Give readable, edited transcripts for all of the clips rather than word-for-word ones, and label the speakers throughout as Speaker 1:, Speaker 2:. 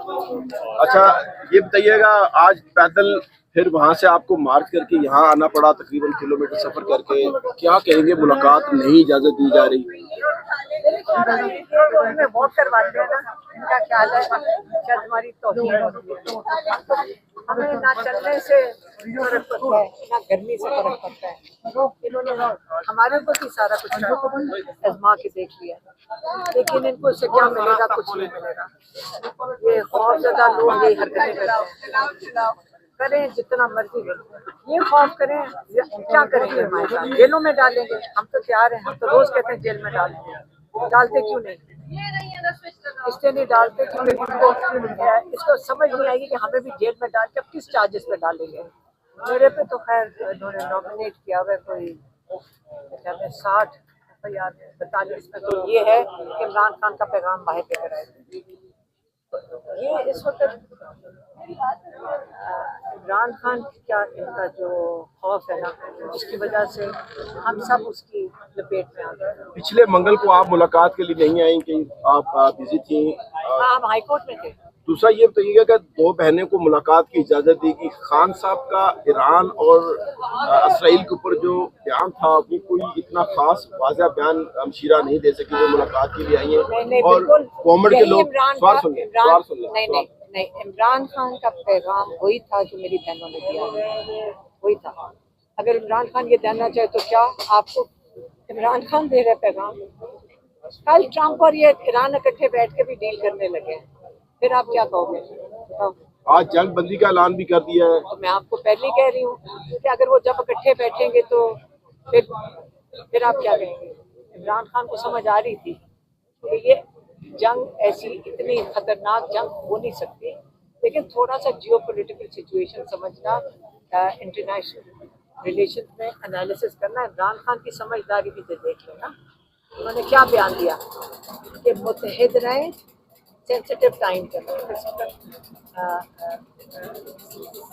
Speaker 1: अच्छा, ये बताइए गा, आज पैदल फिर वहाँ से आपको मार्च करके यहाँ आना पड़ा, तकरीबन किलोमीटर सफर करके, क्या कहेंगे? मुलाकात नहीं इजाजत दी जा रही?
Speaker 2: हमें वॉक करवाते हैं ना, इनका ख्याल है शायद हमारी तौहीन होती है। हमें ना चलने से फर्क पड़ता है, ना गर्मी से फर्क पड़ता है। इन्होंने हमारे ऊपर भी सारा कुछ आजमा के देख लिया, लेकिन इनको इससे क्या मिलेगा? कुछ नहीं मिलेगा। ये खौफजदा लोग ये हरकतें करते हैं, करें जितना मर्जी करें, ये खौफ करें, क्या करेंगे? हमारे साथ जेलों में डालेंगे, हम तो तैयार हैं। हम तो रोज कहते हैं जेल में डालेंगे, डालते क्यों नहीं? इसलिए नहीं डालते क्योंकि इसको समझ नहीं आएगी कि हमें भी जेल में डाल के अब किस चार्जेस पे डालेंगे। मेरे पे तो खैर इन्होंने नॉमिनेट किया हुआ कोई 60 FIR 42 में, तो ये है कि इमरान खान का पैगाम बाहर पे कराए। ये इस वक्त इमरान खान क्या इनका जो खौफ है ना, उसकी वजह से हम सब उसकी लपेट में आ गए।
Speaker 1: पिछले मंगल को आप मुलाकात के लिए नहीं आई, कि आप बिजी थी?
Speaker 2: हाँ, हम हाई कोर्ट में थे।
Speaker 1: दूसरा ये बताइएगा कि दो बहनें को मुलाकात की इजाजत दी कि खान साहब का ईरान और इसराइल के ऊपर जो बयान था वो कोई इतना खास वाज़ह बयान हमशीरा नहीं दे सकी जो मुलाकात के लिए आई है, और गवर्नमेंट के लोग सवाल सुन लें।
Speaker 2: नहीं, इमरान खान का पैगाम वही था जो मेरी बहनों ने दिया, वही था। अगर इमरान खान ये देना चाहे तो क्या आपको इमरान खान दे रहे पैगाम? कल ट्रम्प और ये ईरान इकट्ठे बैठ के भी डील करने लगे, फिर आप क्या कहोगे? बताओ।
Speaker 1: आज जंग बंदी का ऐलान भी कर दिया है।
Speaker 2: तो मैं आपको पहले कह रही हूँ कि अगर वो जब इकट्ठे बैठेंगे तो फिर आप क्या कहेंगे? इमरान खान को समझ आ रही थी कि ये जंग ऐसी इतनी खतरनाक जंग हो नहीं सकती, लेकिन थोड़ा सा जियोपॉलिटिकल सिचुएशन समझना, इंटरनेशनल रिलेशन में एनालिसिस करना। इमरान खान की समझदारी भी तो देख लेना। उन्होंने क्या बयान दिया कि मुत्तहिद रहें, सेंसिटिव टाइम करना,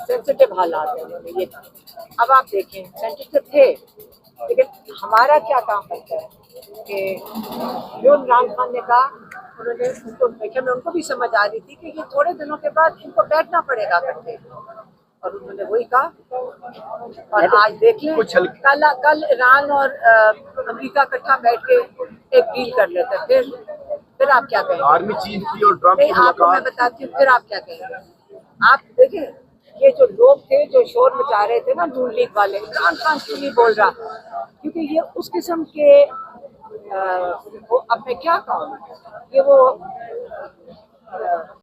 Speaker 2: सेंसिटिव हालात है उन्होंने ये कहा। अब आप देखें, सेंसिटिव थे, लेकिन हमारा क्या काम बनता है कि जो इमरान खान ने कहा, उन्होंने उनको देखे में उनको भी समझ आ रही थी कि ये थोड़े दिनों के बाद इनको बैठना पड़ेगा इकट्ठे, और उन्होंने वही कहा। और आज देख लें, कल ईरान और अमेरिका इकट्ठा बैठ के एक डील कर लेते, फिर आप क्या कहेंगे?
Speaker 1: आर्मी चीफ की और ट्रम्प की
Speaker 2: आपको मैं बताती हूँ, फिर आप क्या कहेंगे? आप देखें, ये जो लोग थे जो शोर मचा रहे थे ना, नून लीग वाले, इमरान खान क्यों नहीं बोल रहा? क्योंकि ये उस किस्म के वो अब मैं क्या कहूँ, ये वो